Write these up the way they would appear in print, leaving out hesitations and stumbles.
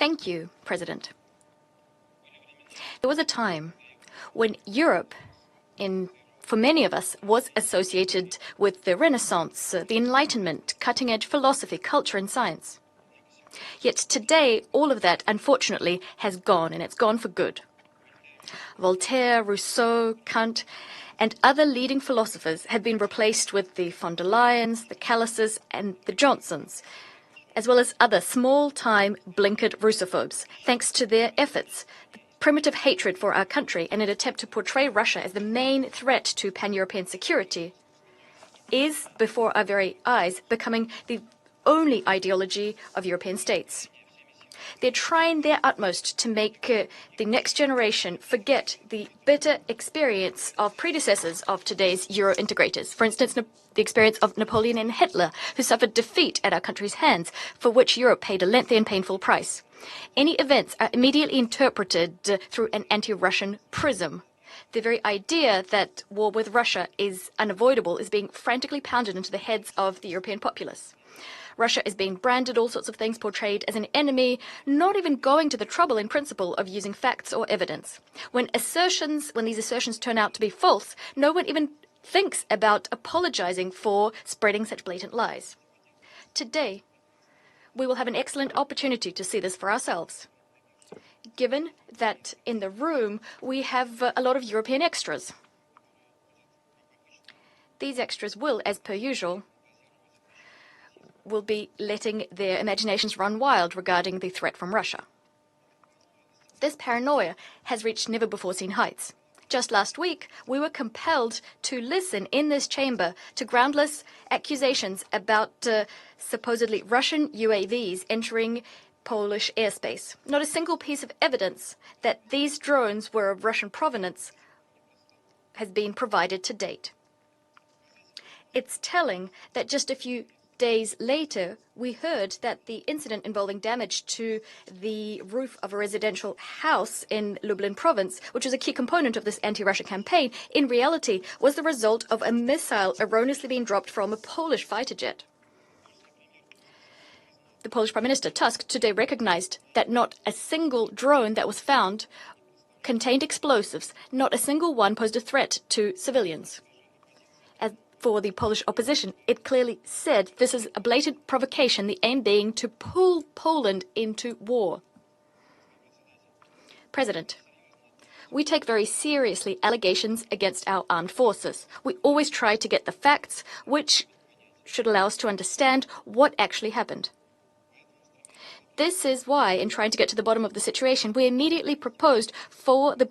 Thank you, President. There was a time when Europe, for many of us, was associated with the Renaissance, the Enlightenment, cutting-edge philosophy, culture, and science. Yet today, all of that, unfortunately, has gone, and it's gone for good. Voltaire, Rousseau, Kant, and other leading philosophers have been replaced with the von der Leyens, the Callises, and the Johnsons, as well as other small-time blinkered Russophobes, thanks to their efforts, the primitive hatred for our country, and an attempt to portray Russia as the main threat to pan-European security, is, before our very eyes, becoming the only ideology of European states. They're trying their utmost to make the next generation forget the bitter experience of predecessors of today's Euro-integrators. For instance, the experience of Napoleon and Hitler, who suffered defeat at our country's hands, for which Europe paid a lengthy and painful price. Any events are immediately interpreted through an anti-Russian prism. The very idea that war with Russia is unavoidable is being frantically pounded into the heads of the European populace. Russia is being branded all sorts of things, portrayed as an enemy, not even going to the trouble in principle of using facts or evidence. When these assertions turn out to be false, no one even thinks about apologizing for spreading such blatant lies. Today, we will have an excellent opportunity to see this for ourselves, given that in the room we have a lot of European extras. These extras will, as per usual, will be letting their imaginations run wild regarding the threat from Russia. This paranoia has reached never-before-seen heights. Just last week, we were compelled to listen in this chamber to groundless accusations about supposedly Russian UAVs entering Polish airspace. Not a single piece of evidence that these drones were of Russian provenance has been provided to date. It's telling that just a few days later, we heard that the incident involving damage to the roof of a residential house in Lublin province, which was a key component of this anti-Russia campaign, in reality was the result of a missile erroneously being dropped from a Polish fighter jet. The Polish Prime Minister, Tusk, today recognized that not a single drone that was found contained explosives. Not a single one posed a threat to civilians. For the Polish opposition, it clearly said this is a blatant provocation, the aim being to pull Poland into war. President, we take very seriously allegations against our armed forces. We always try to get the facts, which should allow us to understand what actually happened. This is why, in trying to get to the bottom of the situation, we immediately proposed for the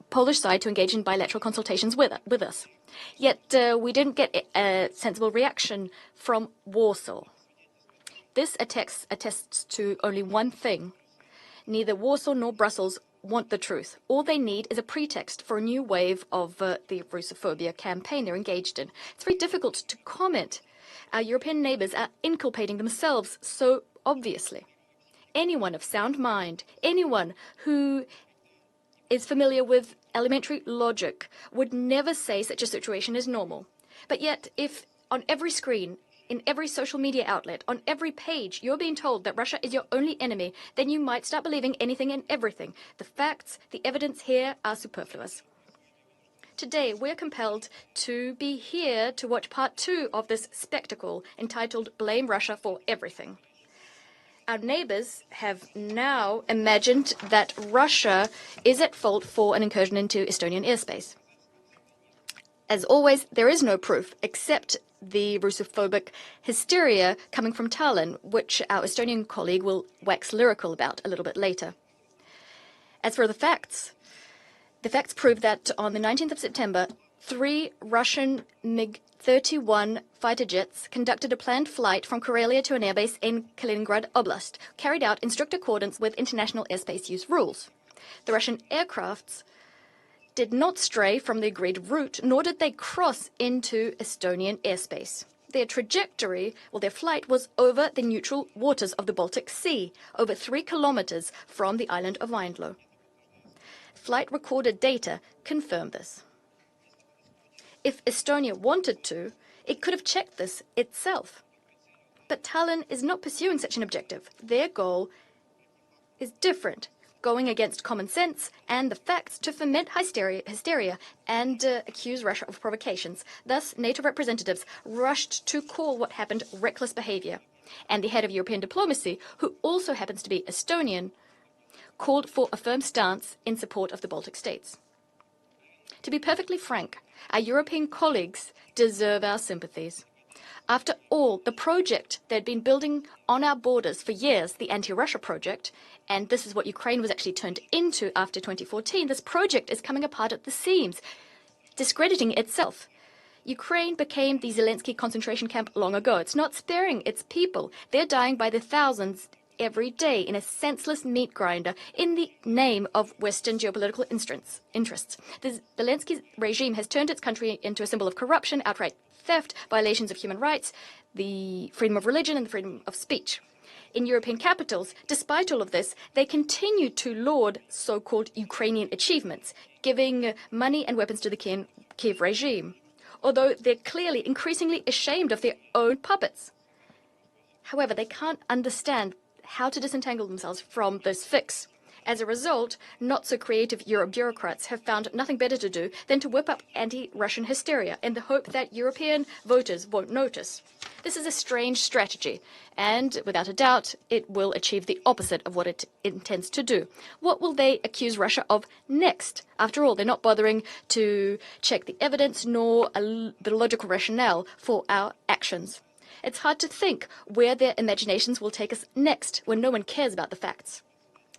Polish side to engage in bilateral consultations with us. Yet we didn't get a sensible reaction from Warsaw. This attests to only one thing. Neither Warsaw nor Brussels want the truth. All they need is a pretext for a new wave of the Russophobia campaign they're engaged in. It's very difficult to comment. Our European neighbors are inculpating themselves so obviously. Anyone of sound mind, anyone who is familiar with elementary logic would never say such a situation is normal. But yet, if on every screen, in every social media outlet, on every page, you're being told that Russia is your only enemy, then you might start believing anything and everything. The facts, the evidence here are superfluous. Today, we're compelled to be here to watch part 2 of this spectacle entitled Blame Russia for Everything. Our neighbors have now imagined that Russia is at fault for an incursion into Estonian airspace. As always, there is no proof except the Russophobic hysteria coming from Tallinn, which our Estonian colleague will wax lyrical about a little bit later. As for the facts prove that on the 19th of September, 3 Russian MiG 31 fighter jets conducted a planned flight from Karelia to an airbase in Kaliningrad Oblast, carried out in strict accordance with international airspace use rules. The Russian aircrafts did not stray from the agreed route, nor did they cross into Estonian airspace. Their flight was over the neutral waters of the Baltic Sea, over 3 kilometers from the island of Vindlo. Flight recorded data confirm this. If Estonia wanted to, it could have checked this itself. But Tallinn is not pursuing such an objective. Their goal is different, going against common sense and the facts to foment hysteria and accuse Russia of provocations. Thus, NATO representatives rushed to call what happened reckless behavior. And the head of European diplomacy, who also happens to be Estonian, called for a firm stance in support of the Baltic states. To be perfectly frank, our European colleagues deserve our sympathies. After all, the project they'd been building on our borders for years, the anti-Russia project, and this is what Ukraine was actually turned into after 2014, this project is coming apart at the seams, discrediting itself. Ukraine became the Zelensky concentration camp long ago. It's not sparing its people. They're dying by the thousands every day in a senseless meat grinder in the name of Western geopolitical interests. The Zelensky regime has turned its country into a symbol of corruption, outright theft, violations of human rights, the freedom of religion, and the freedom of speech. In European capitals, despite all of this, they continue to laud so-called Ukrainian achievements, giving money and weapons to the Kiev regime, although they're clearly increasingly ashamed of their own puppets. However, they can't understand how to disentangle themselves from this fix. As a result, not-so-creative Euro bureaucrats have found nothing better to do than to whip up anti-Russian hysteria in the hope that European voters won't notice. This is a strange strategy, and without a doubt, it will achieve the opposite of what it intends to do. What will they accuse Russia of next? After all, they're not bothering to check the evidence nor the logical rationale for our actions. It's hard to think where their imaginations will take us next when no one cares about the facts.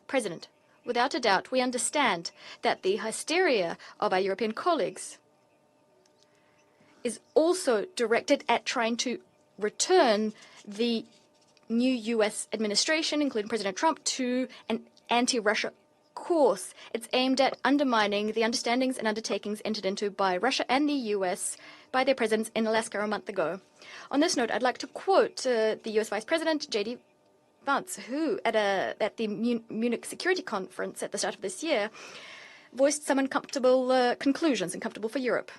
President, without a doubt, we understand that the hysteria of our European colleagues is also directed at trying to return the new U.S. administration, including President Trump, to an anti-Russia course. It's aimed at undermining the understandings and undertakings entered into by Russia and the U.S. by their presidents in Alaska a month ago. On this note, I'd like to quote the U.S. Vice President, J.D. Vance, who, at the Munich Security Conference at the start of this year, voiced some uncomfortable conclusions, uncomfortable for Europe.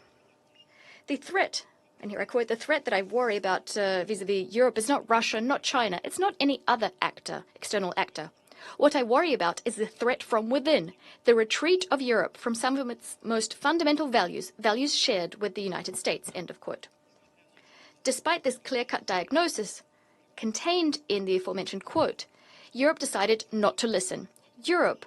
The threat, and here I quote, the threat that I worry about vis-à-vis Europe is not Russia, not China. It's not any other actor, external actor. What I worry about is the threat from within, the retreat of Europe from some of its most fundamental values, values shared with the United States, end of quote. Despite this clear-cut diagnosis contained in the aforementioned quote, Europe decided not to listen. Europe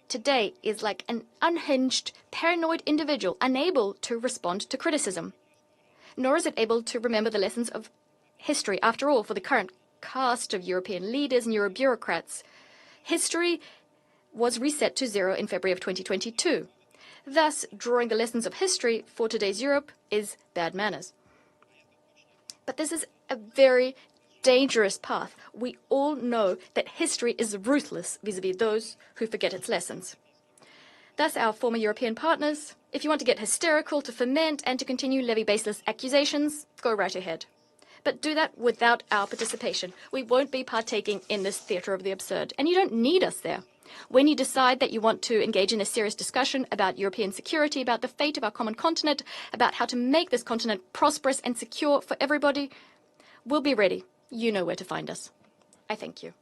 today is like an unhinged, paranoid individual unable to respond to criticism. Nor is it able to remember the lessons of history. After all, for the current cast of European leaders and Euro bureaucrats, history was reset to zero in February of 2022. Thus, drawing the lessons of history for today's Europe is bad manners. But this is a very dangerous path. We all know that history is ruthless vis-à-vis those who forget its lessons. Thus, our former European partners, if you want to get hysterical, to foment and to continue levy baseless accusations, go right ahead. But do that without our participation. We won't be partaking in this theatre of the absurd, and you don't need us there. When you decide that you want to engage in a serious discussion about European security, about the fate of our common continent, about how to make this continent prosperous and secure for everybody, we'll be ready. You know where to find us. I thank you.